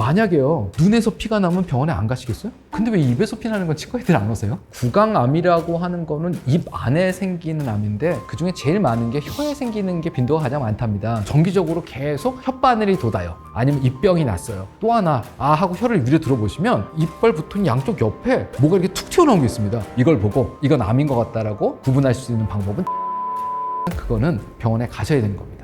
만약에요, 눈에서 피가 나면 병원에 안 가시겠어요? 근데 왜 입에서 피 나는 건 치과애들 안 오세요? 구강암이라고 하는 거는 입 안에 생기는 암인데 그중에 제일 많은 게 혀에 생기는 게 빈도가 가장 많답니다. 정기적으로 계속 혓바늘이 돋아요. 아니면 입병이 났어요. 또 하나 하고 혀를 위로 들어보시면 이빨 붙은 양쪽 옆에 뭐가 이렇게 툭 튀어나온 게 있습니다. 이걸 보고 이건 암인 것 같다라고 구분할 수 있는 방법은 그거는 병원에 가셔야 되는 겁니다.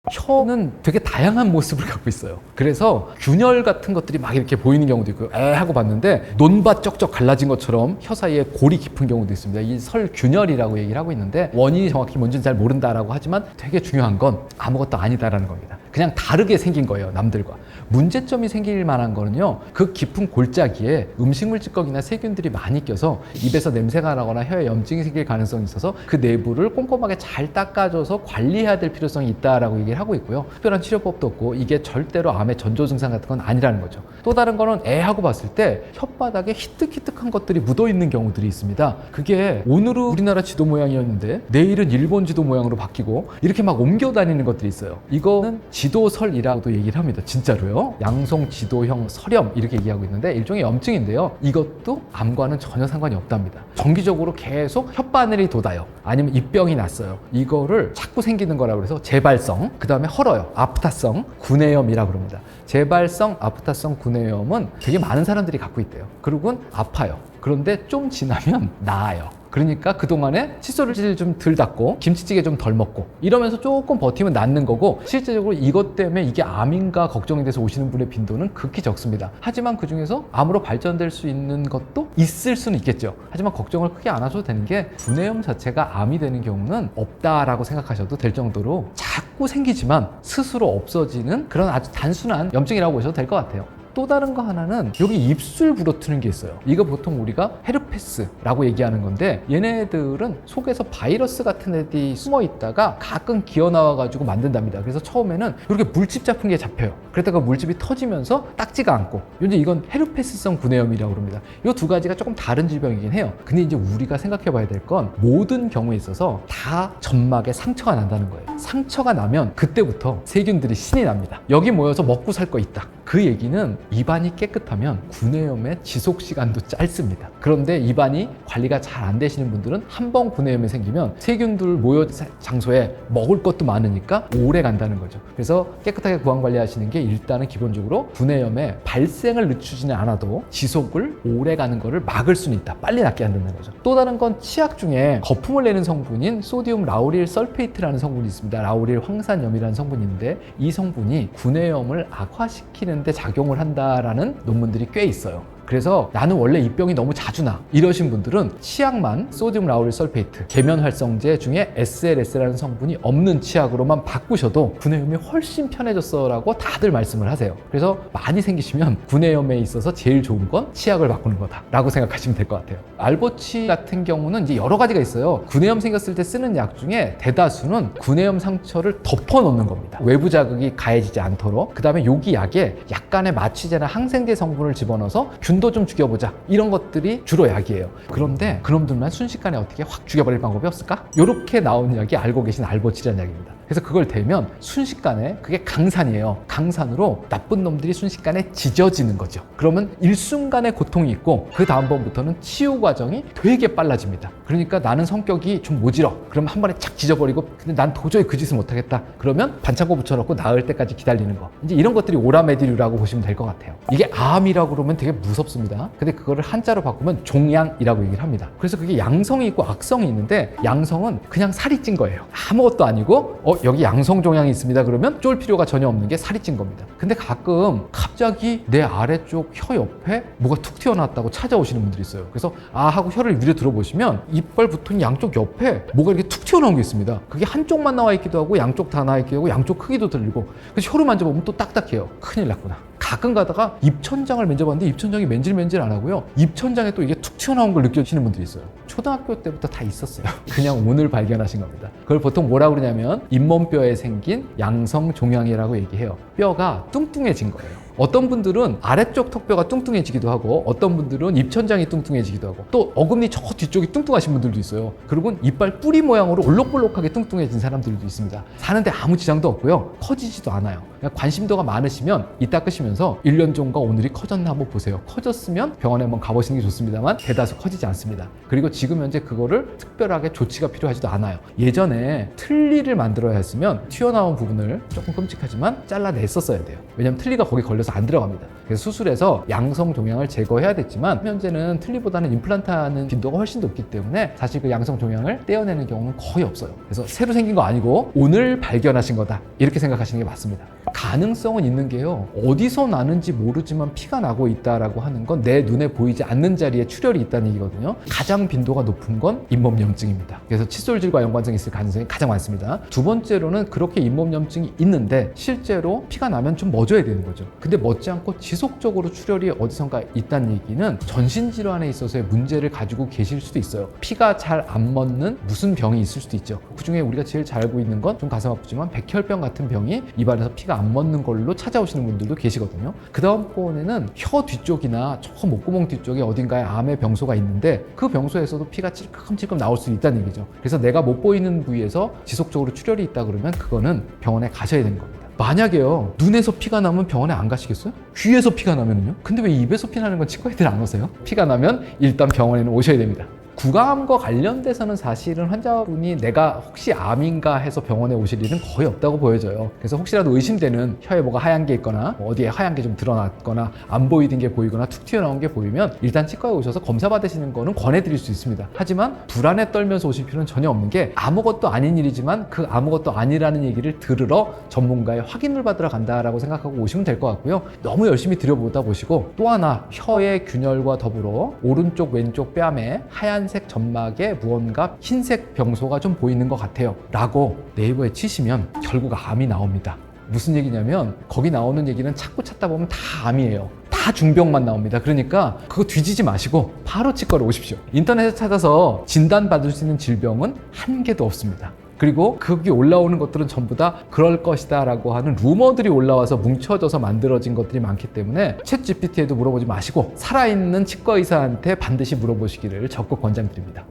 혀는 되게 다양한 모습을 갖고 있어요. 그래서 균열 같은 것들이 막 이렇게 보이는 경우도 있고요. 하고 봤는데 논밭 쩍쩍 갈라진 것처럼 혀 사이에 골이 깊은 경우도 있습니다. 이 설균열이라고 얘기를 하고 있는데 원인이 정확히 뭔지는 잘 모른다라고 하지만 되게 중요한 건 아무것도 아니다라는 겁니다. 그냥 다르게 생긴 거예요, 남들과. 문제점이 생길 만한 거는요, 그 깊은 골짜기에 음식물 찌꺼기나 세균들이 많이 껴서 입에서 냄새가 나거나 혀에 염증이 생길 가능성이 있어서 그 내부를 꼼꼼하게 잘 닦아줘서 관리해야 될 필요성이 있다라고 얘기를 하고 있고요. 특별한 치료법도 없고 이게 절대로 암의 전조 증상 같은 건 아니라는 거죠. 또 다른 거는 하고 봤을 때 혓바닥에 희뜩희뜩한 것들이 묻어있는 경우들이 있습니다. 그게 오늘은 우리나라 지도 모양이었는데 내일은 일본 지도 모양으로 바뀌고 이렇게 막 옮겨 다니는 것들이 있어요. 이거는 지도설이라고도 얘기를 합니다. 진짜로요. 양성 지도형 설염 이렇게 얘기하고 있는데 일종의 염증인데요. 이것도 암과는 전혀 상관이 없답니다. 정기적으로 계속 혓바늘이 돋아요. 아니면 입병이 났어요. 이거를 자꾸 생기는 거라고 해서 재발성, 그 다음에 헐어요. 아프타성 구내염이라고 그럽니다. 재발성 아프타성 구내염은 되게 많은 사람들이 갖고 있대요. 그리고는 아파요. 그런데 좀 지나면 나아요. 그러니까 그동안에 칫솔을 좀 덜 닦고 김치찌개 좀 덜 먹고 이러면서 조금 버티면 낫는 거고, 실제적으로 이것 때문에 이게 암인가 걱정이 돼서 오시는 분의 빈도는 극히 적습니다. 하지만 그중에서 암으로 발전될 수 있는 것도 있을 수는 있겠죠. 하지만 걱정을 크게 안 하셔도 되는 게 구내염 자체가 암이 되는 경우는 없다라고 생각하셔도 될 정도로 자꾸 생기지만 스스로 없어지는 그런 아주 단순한 염증이라고 보셔도 될 것 같아요. 또 다른 거 하나는 여기 입술 부러뜨는 게 있어요. 이거 보통 우리가 헤르페스라고 얘기하는 건데 얘네들은 속에서 바이러스 같은 애들이 숨어 있다가 가끔 기어 나와 가지고 만든답니다. 그래서 처음에는 이렇게 물집 잡힌 게 잡혀요. 그랬다가 물집이 터지면서 닦지가 않고, 이제 이건 헤르페스성 구내염이라고 그럽니다. 이 두 가지가 조금 다른 질병이긴 해요. 근데 이제 우리가 생각해 봐야 될 건 모든 경우에 있어서 다 점막에 상처가 난다는 거예요. 상처가 나면 그때부터 세균들이 신이 납니다. 여기 모여서 먹고 살 거 있다. 그 얘기는 입안이 깨끗하면 구내염의 지속 시간도 짧습니다. 그런데 입안이 관리가 잘 안 되시는 분들은 한 번 구내염이 생기면 세균들 모여 장소에 먹을 것도 많으니까 오래 간다는 거죠. 그래서 깨끗하게 구강 관리하시는 게 일단은 기본적으로 구내염의 발생을 늦추지는 않아도 지속을 오래 가는 거를 막을 수는 있다. 빨리 낫게 한다는 거죠. 또 다른 건 치약 중에 거품을 내는 성분인 소디움 라우릴 설페이트라는 성분이 있습니다. 라우릴 황산염이라는 성분인데 이 성분이 구내염을 악화시키는 데 작용을 한다라는 논문들이 꽤 있어요. 그래서 나는 원래 입병이 너무 자주 나 이러신 분들은 치약만 소디움 라우릴 설페이트 계면 활성제 중에 SLS라는 성분이 없는 치약으로만 바꾸셔도 구내염이 훨씬 편해졌어 라고 다들 말씀을 하세요. 그래서 많이 생기시면 구내염에 있어서 제일 좋은 건 치약을 바꾸는 거다 라고 생각하시면 될 것 같아요. 알보치 같은 경우는 이제 여러 가지가 있어요. 구내염 생겼을 때 쓰는 약 중에 대다수는 구내염 상처를 덮어 놓는 겁니다. 외부 자극이 가해지지 않도록. 그 다음에 여기 약에 약간의 마취제나 항생제 성분을 집어넣어서 균도 좀 죽여보자, 이런 것들이 주로 약이에요. 그런데 그놈들만 순식간에 어떻게 확 죽여버릴 방법이 없을까? 이렇게 나온 약이 알고 계신 알보치라는 약입니다. 그래서 그걸 대면 순식간에, 그게 강산이에요. 강산으로 나쁜 놈들이 순식간에 짖어지는 거죠. 그러면 일순간의 고통이 있고 그 다음번부터는 치유 과정이 되게 빨라집니다. 그러니까 나는 성격이 좀 모질어. 그러면 한 번에 착 짖어버리고, 근데 난 도저히 그 짓을 못하겠다. 그러면 반창고 붙여놓고 나을 때까지 기다리는 거. 이제 이런 것들이 오라메디류라고 보시면 될 것 같아요. 이게 암이라고 그러면 되게 무섭습니다. 근데 그거를 한자로 바꾸면 종양이라고 얘기를 합니다. 그래서 그게 양성이 있고 악성이 있는데 양성은 그냥 살이 찐 거예요. 아무것도 아니고 여기 양성 종양이 있습니다. 그러면 쫄 필요가 전혀 없는 게 살이 찐 겁니다. 근데 가끔 갑자기 내 아래쪽 혀 옆에 뭐가 툭 튀어나왔다고 찾아오시는 분들이 있어요. 그래서 하고 혀를 위로 들어보시면 이빨 붙은 양쪽 옆에 뭐가 이렇게 툭 튀어나온 게 있습니다. 그게 한쪽만 나와 있기도 하고 양쪽 다 나와 있기도 하고 양쪽 크기도 들리고, 그래서 혀를 만져보면 또 딱딱해요. 큰일 났구나. 가끔 가다가 입천장을 만져봤는데 입천장이 맨질맨질 안 하고요. 입천장에 또 이게 툭 튀어나온 걸 느끼시는 분들이 있어요. 초등학교 때부터 다 있었어요. 그냥 오늘 발견하신 겁니다. 그걸 보통 뭐라고 그러냐면 잇몸뼈에 생긴 양성 종양이라고 얘기해요. 뼈가 뚱뚱해진 거예요. 어떤 분들은 아래쪽 턱뼈가 뚱뚱해지기도 하고 어떤 분들은 입천장이 뚱뚱해지기도 하고 또 어금니 저 뒤쪽이 뚱뚱하신 분들도 있어요. 그리고 이빨 뿌리 모양으로 올록볼록하게 뚱뚱해진 사람들도 있습니다. 사는데 아무 지장도 없고요. 커지지도 않아요. 그냥 관심도가 많으시면 이따 끄시면서 1년 전과 오늘이 커졌나 한번 보세요. 커졌으면 병원에 한번 가보시는 게 좋습니다만 대다수 커지지 않습니다. 그리고 지금 현재 그거를 특별하게 조치가 필요하지도 않아요. 예전에 틀니를 만들어야 했으면 튀어나온 부분을 조금 끔찍하지만 잘라냈었어야 돼요. 왜냐면 틀니가 거기 걸려서 안 들어갑니다. 그래서 수술해서 양성 종양을 제거해야 됐지만 현재는 틀니보다는 임플란트 하는 빈도가 훨씬 높기 때문에 사실 그 양성 종양을 떼어내는 경우는 거의 없어요. 그래서 새로 생긴 거 아니고 오늘 발견하신 거다 이렇게 생각하시는 게 맞습니다. 가능성은 있는 게요, 어디서 나는지 모르지만 피가 나고 있다라고 하는 건 내 눈에 보이지 않는 자리에 출혈이 있다는 얘기거든요. 가장 빈도가 높은 건 잇몸염증입니다. 그래서 칫솔질과 연관성이 있을 가능성이 가장 많습니다. 두 번째로는 그렇게 잇몸염증이 있는데 실제로 피가 나면 좀 멎어야 되는 거죠. 근데 멎지 않고 지속적으로 출혈이 어디선가 있다는 얘기는 전신질환에 있어서의 문제를 가지고 계실 수도 있어요. 피가 잘 안 멎는 무슨 병이 있을 수도 있죠. 그 중에 우리가 제일 잘 알고 있는 건 좀 가슴 아프지만 백혈병 같은 병이 입안에서 피가 안 멎는 걸로 찾아오시는 분들도 계시거든요. 그 다음번에는 혀 뒤쪽이나 저 목구멍 뒤쪽에 어딘가에 암의 병소가 있는데 그 병소에서도 피가 찔끔찔끔 나올 수 있다는 얘기죠. 그래서 내가 못 보이는 부위에서 지속적으로 출혈이 있다 그러면 그거는 병원에 가셔야 되는 겁니다. 만약에요, 눈에서 피가 나면 병원에 안 가시겠어요? 귀에서 피가 나면요? 근데 왜 입에서 피 나는 건 치과 애들 안 오세요? 피가 나면 일단 병원에는 오셔야 됩니다. 구강암과 관련돼서는 사실은 환자분이 내가 혹시 암인가 해서 병원에 오실 일은 거의 없다고 보여져요. 그래서 혹시라도 의심되는 혀에 뭐가 하얀 게 있거나 어디에 하얀 게 좀 드러났거나 안 보이던 게 보이거나 툭 튀어나온 게 보이면 일단 치과에 오셔서 검사 받으시는 거는 권해드릴 수 있습니다. 하지만 불안에 떨면서 오실 필요는 전혀 없는 게 아무것도 아닌 일이지만 그 아무것도 아니라는 얘기를 들으러 전문가의 확인을 받으러 간다라고 생각하고 오시면 될 것 같고요. 너무 열심히 들여보다 보시고 또 하나, 혀의 균열과 더불어 오른쪽 왼쪽 뺨에 하얀 색 점막에 무언가 흰색 병소가 좀 보이는 것 같아요 라고 네이버에 치시면 결국 암이 나옵니다. 무슨 얘기냐면 거기 나오는 얘기는 찾고 찾다 보면 다 암이에요. 다 중병만 나옵니다. 그러니까 그거 뒤지지 마시고 바로 치과로 오십시오. 인터넷에 찾아서 진단받을 수 있는 질병은 한 개도 없습니다. 그리고 거기 올라오는 것들은 전부 다 그럴 것이다 라고 하는 루머들이 올라와서 뭉쳐져서 만들어진 것들이 많기 때문에 챗 GPT에도 물어보지 마시고 살아있는 치과 의사한테 반드시 물어보시기를 적극 권장드립니다.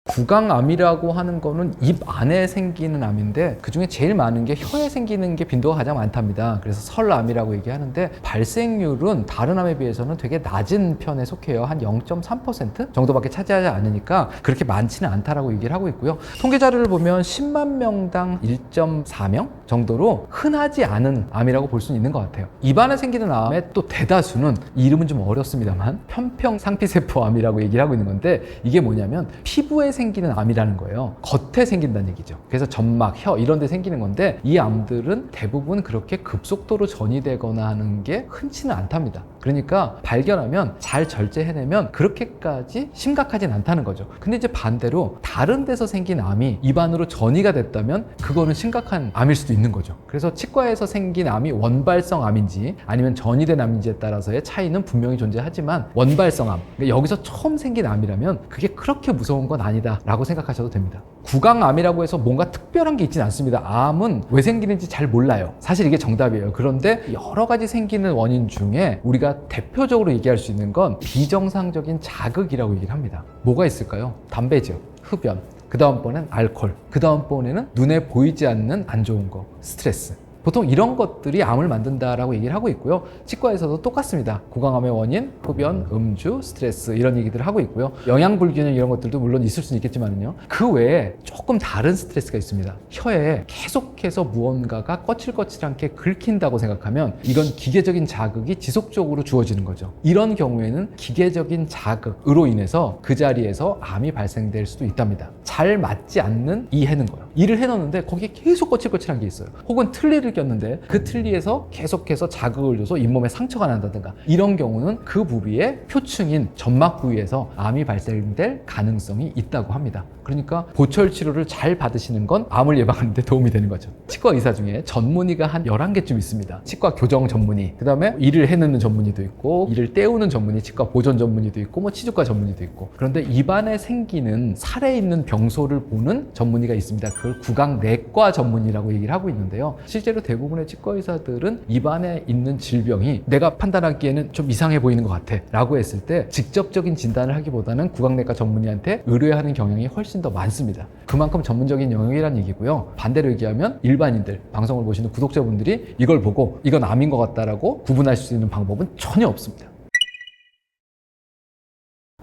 구강암이라고 하는 거는 입 안에 생기는 암인데 그중에 제일 많은 게 혀에 생기는 게 빈도가 가장 많답니다. 그래서 설암이라고 얘기하는데 발생률은 다른 암에 비해서는 되게 낮은 편에 속해요. 한 0.3% 정도밖에 차지하지 않으니까 그렇게 많지는 않다라고 얘기를 하고 있고요. 통계 자료를 보면 10만 명당 1.4명 정도로 흔하지 않은 암이라고 볼 수는 있는 것 같아요. 입안에 생기는 암의 또 대다수는 이름은 좀 어렵습니다만 편평상피세포암이라고 얘기를 하고 있는 건데 이게 뭐냐면 피부에 생기는 암이라는 거예요. 겉에 생긴다는 얘기죠. 그래서 점막, 혀 이런 데 생기는 건데 이 암들은 대부분 그렇게 급속도로 전이되거나 하는 게 흔치는 않답니다. 그러니까 발견하면 잘 절제해내면 그렇게까지 심각하진 않다는 거죠. 근데 이제 반대로 다른 데서 생긴 암이 입안으로 전이가 됐다면 그거는 심각한 암일 수도 있는 거죠. 그래서 치과에서 생긴 암이 원발성 암인지 아니면 전이된 암인지에 따라서의 차이는 분명히 존재하지만 원발성 암, 그러니까 여기서 처음 생긴 암이라면 그게 그렇게 무서운 건 아니다 라고 생각하셔도 됩니다. 구강암이라고 해서 뭔가 특별한 게 있지는 않습니다. 암은 왜 생기는지 잘 몰라요. 사실 이게 정답이에요. 그런데 여러 가지 생기는 원인 중에 우리가 대표적으로 얘기할 수 있는 건 비정상적인 자극이라고 얘기를 합니다. 뭐가 있을까요? 담배죠, 흡연, 그 다음번엔 알코올, 그 다음번에는 눈에 보이지 않는 안 좋은 거, 스트레스. 보통 이런 것들이 암을 만든다라고 얘기를 하고 있고요. 치과에서도 똑같습니다. 구강암의 원인, 흡연, 음주, 스트레스 이런 얘기들을 하고 있고요. 영양불균형 이런 것들도 물론 있을 수는 있겠지만요. 그 외에 조금 다른 스트레스가 있습니다. 혀에 계속해서 무언가가 거칠거칠하게 긁힌다고 생각하면 이건 기계적인 자극이 지속적으로 주어지는 거죠. 이런 경우에는 기계적인 자극으로 인해서 그 자리에서 암이 발생될 수도 있답니다. 잘 맞지 않는 이 해는 거예요. 일을 해놓는데 거기에 계속 거칠거칠한 게 있어요. 혹은 틀니를 꼈는데 그 틀니에서 계속해서 자극을 줘서 잇몸에 상처가 난다든가 이런 경우는 그 부위의 표층인 점막 부위에서 암이 발생될 가능성이 있다고 합니다. 그러니까 보철 치료를 잘 받으시는 건 암을 예방하는 데 도움이 되는 거죠. 치과 의사 중에 전문의가 한 11개쯤 있습니다. 치과 교정 전문의, 그 다음에 이를 해넣는 전문의도 있고 이를 떼우는 전문의, 치과 보존 전문의도 있고 뭐 치주과 전문의도 있고. 그런데 입안에 생기는 살에 있는 병소를 보는 전문의가 있습니다. 그걸 구강내과 전문의라고 얘기를 하고 있는데요. 실제로 대부분의 치과 의사들은 입안에 있는 질병이 내가 판단하기에는 좀 이상해 보이는 것 같아 라고 했을 때 직접적인 진단을 하기보다는 구강내과 전문의한테 의뢰하는 경향이 훨씬 더 많습니다. 그만큼 전문적인 영역이란 얘기고요. 반대로 얘기하면 일반인들, 방송을 보시는 구독자분들이 이걸 보고 이건 암인 것 같다라고 구분할 수 있는 방법은 전혀 없습니다.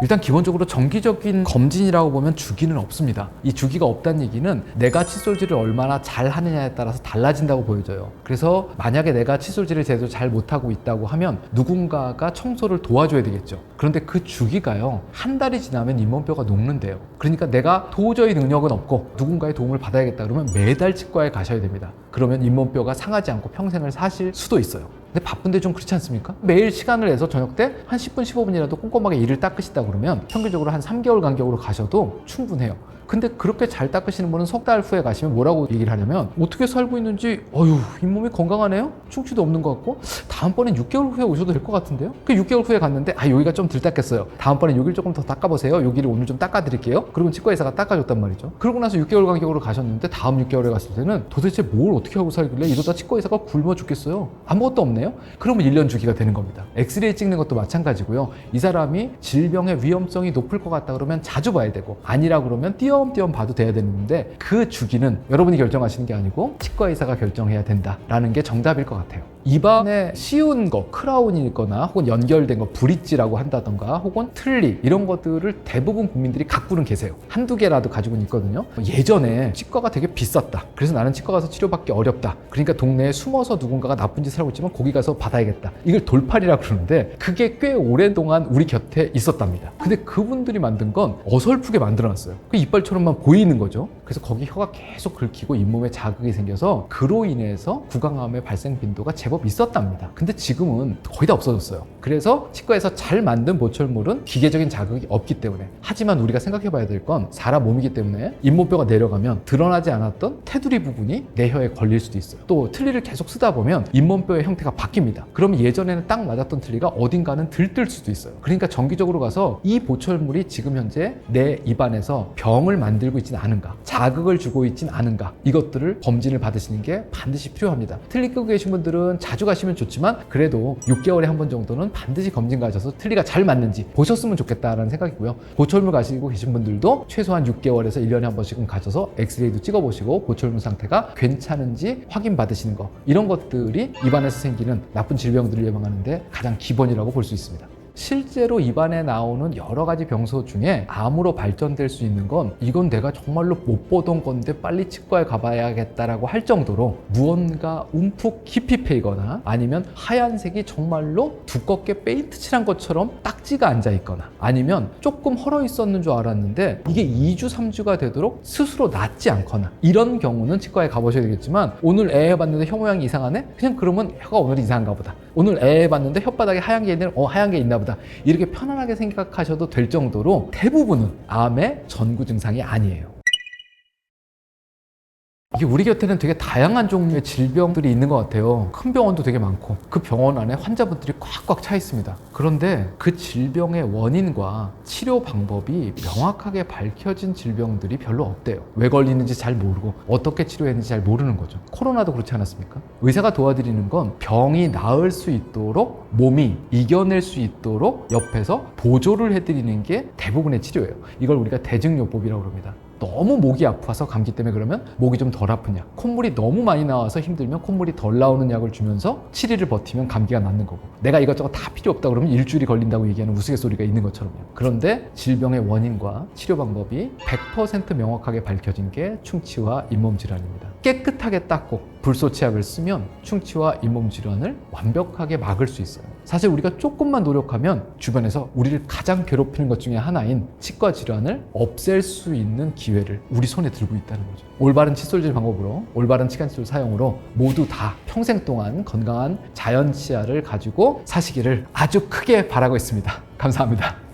일단 기본적으로 정기적인 검진이라고 보면 주기는 없습니다. 이 주기가 없다는 얘기는 내가 칫솔질을 얼마나 잘 하느냐에 따라서 달라진다고 보여져요. 그래서 만약에 내가 칫솔질을 제대로 잘 못하고 있다고 하면 누군가가 청소를 도와줘야 되겠죠. 그런데 그 주기가요, 한 달이 지나면 잇몸뼈가 녹는데요. 그러니까 내가 도저히 능력은 없고 누군가의 도움을 받아야겠다 그러면 매달 치과에 가셔야 됩니다. 그러면 잇몸뼈가 상하지 않고 평생을 사실 수도 있어요. 근데 바쁜데 좀 그렇지 않습니까? 매일 시간을 내서 저녁 때 한 10분, 15분이라도 꼼꼼하게 이를 닦으시다 그러면 평균적으로 한 3개월 간격으로 가셔도 충분해요. 근데 그렇게 잘 닦으시는 분은 석 달 후에 가시면 뭐라고 얘기를 하냐면 어떻게 살고 있는지 잇몸이 건강하네요? 충치도 없는 것 같고 다음번엔 6개월 후에 오셔도 될 것 같은데요? 그 6개월 후에 갔는데 여기가 좀 덜 닦였어요. 다음번엔 여기를 조금 더 닦아보세요. 여기를 오늘 좀 닦아드릴게요. 그러면 치과 의사가 닦아줬단 말이죠. 그러고 나서 6개월 간격으로 가셨는데 다음 6개월에 갔을 때는 도대체 뭘 어떻게 하고 살길래 이러다 치과 의사가 굶어 죽겠어요. 아무것도 없네요? 그러면 1년 주기가 되는 겁니다. 엑스레이 찍는 것도 마찬가지고요. 이 사람이 질병의 위험성이 높을 것 같다 그러면 자주 봐야 되고 아니라 그러면 띄엄띄엄 봐도 돼야 되는데 그 주기는 여러분이 결정하시는 게 아니고 치과 의사가 결정해야 된다라는 게 정답일 것 같아요. 입안에 씌운 거, 크라운이거나 혹은 연결된 거, 브릿지라고 한다던가 혹은 틀니 이런 것들을 대부분 국민들이 갖고는 계세요. 한두 개라도 가지고는 있거든요. 예전에 치과가 되게 비쌌다. 그래서 나는 치과 가서 치료받기 어렵다. 그러니까 동네에 숨어서 누군가가 나쁜 짓을 하고 있지만 거기 가서 받아야겠다. 이걸 돌팔이라고 그러는데 그게 꽤 오랫동안 우리 곁에 있었답니다. 근데 그분들이 만든 건 어설프게 만들어놨어요. 그 이빨처럼만 보이는 거죠. 그래서 거기 혀가 계속 긁히고 잇몸에 자극이 생겨서 그로 인해서 구강암의 발생 빈도가 제법 있었답니다. 근데 지금은 거의 다 없어졌어요. 그래서 치과에서 잘 만든 보철물은 기계적인 자극이 없기 때문에 하지만 우리가 생각해 봐야 될 건 사람 몸이기 때문에 잇몸뼈가 내려가면 드러나지 않았던 테두리 부분이 내 혀에 걸릴 수도 있어요. 또 틀니를 계속 쓰다 보면 잇몸뼈의 형태가 바뀝니다. 그러면 예전에는 딱 맞았던 틀니가 어딘가는 들뜰 수도 있어요. 그러니까 정기적으로 가서 이 보철물이 지금 현재 내 입안에서 병을 만들고 있지는 않은가, 자극을 주고 있지는 않은가, 이것들을 검진을 받으시는 게 반드시 필요합니다. 틀니 끄고 계신 분들은 자주 가시면 좋지만 그래도 6개월에 한 번 정도는 반드시 검진 가셔서 틀니가 잘 맞는지 보셨으면 좋겠다라는 생각이고요. 보철물 가시고 계신 분들도 최소한 6개월에서 1년에 한 번씩은 가셔서 엑스레이도 찍어보시고 보철물 상태가 괜찮은지 확인 받으시는 거, 이런 것들이 입안에서 생기는 나쁜 질병들을 예방하는데 가장 기본이라고 볼 수 있습니다. 실제로 입안에 나오는 여러 가지 병소 중에 암으로 발전될 수 있는 건 이건 내가 정말로 못 보던 건데 빨리 치과에 가봐야겠다라고 할 정도로 무언가 움푹 깊이 패이거나 아니면 하얀색이 정말로 두껍게 페인트 칠한 것처럼 딱지가 앉아 있거나 아니면 조금 헐어 있었는 줄 알았는데 이게 2주, 3주가 되도록 스스로 낫지 않거나 이런 경우는 치과에 가보셔야 되겠지만 오늘 애 해봤는데 혀 모양이 이상하네? 그냥 그러면 혀가 오늘 이상한가 보다. 오늘 애 해봤는데 혓바닥에 하얀 게 있는 하얀 게 있나 보다. 이렇게 편안하게 생각하셔도 될 정도로 대부분은 암의 전구 증상이 아니에요. 이게 우리 곁에는 되게 다양한 종류의 질병들이 있는 것 같아요. 큰 병원도 되게 많고 그 병원 안에 환자분들이 꽉꽉 차 있습니다. 그런데 그 질병의 원인과 치료 방법이 명확하게 밝혀진 질병들이 별로 없대요. 왜 걸리는지 잘 모르고 어떻게 치료했는지 잘 모르는 거죠. 코로나도 그렇지 않았습니까? 의사가 도와드리는 건 병이 나을 수 있도록 몸이 이겨낼 수 있도록 옆에서 보조를 해드리는 게 대부분의 치료예요. 이걸 우리가 대증요법이라고 합니다. 너무 목이 아파서 감기 때문에 그러면 목이 좀 덜 아픈 약, 콧물이 너무 많이 나와서 힘들면 콧물이 덜 나오는 약을 주면서 7일을 버티면 감기가 낫는 거고, 내가 이것저것 다 필요 없다 그러면 일주일이 걸린다고 얘기하는 우스갯소리가 있는 것처럼요. 그런데 질병의 원인과 치료 방법이 100% 명확하게 밝혀진 게 충치와 잇몸 질환입니다. 깨끗하게 닦고 불소치약을 쓰면 충치와 잇몸 질환을 완벽하게 막을 수 있어요. 사실 우리가 조금만 노력하면 주변에서 우리를 가장 괴롭히는 것 중에 하나인 치과 질환을 없앨 수 있는 기회를 우리 손에 들고 있다는 거죠. 올바른 칫솔질 방법으로, 올바른 치간칫솔 사용으로 모두 다 평생 동안 건강한 자연 치아를 가지고 사시기를 아주 크게 바라고 있습니다. 감사합니다.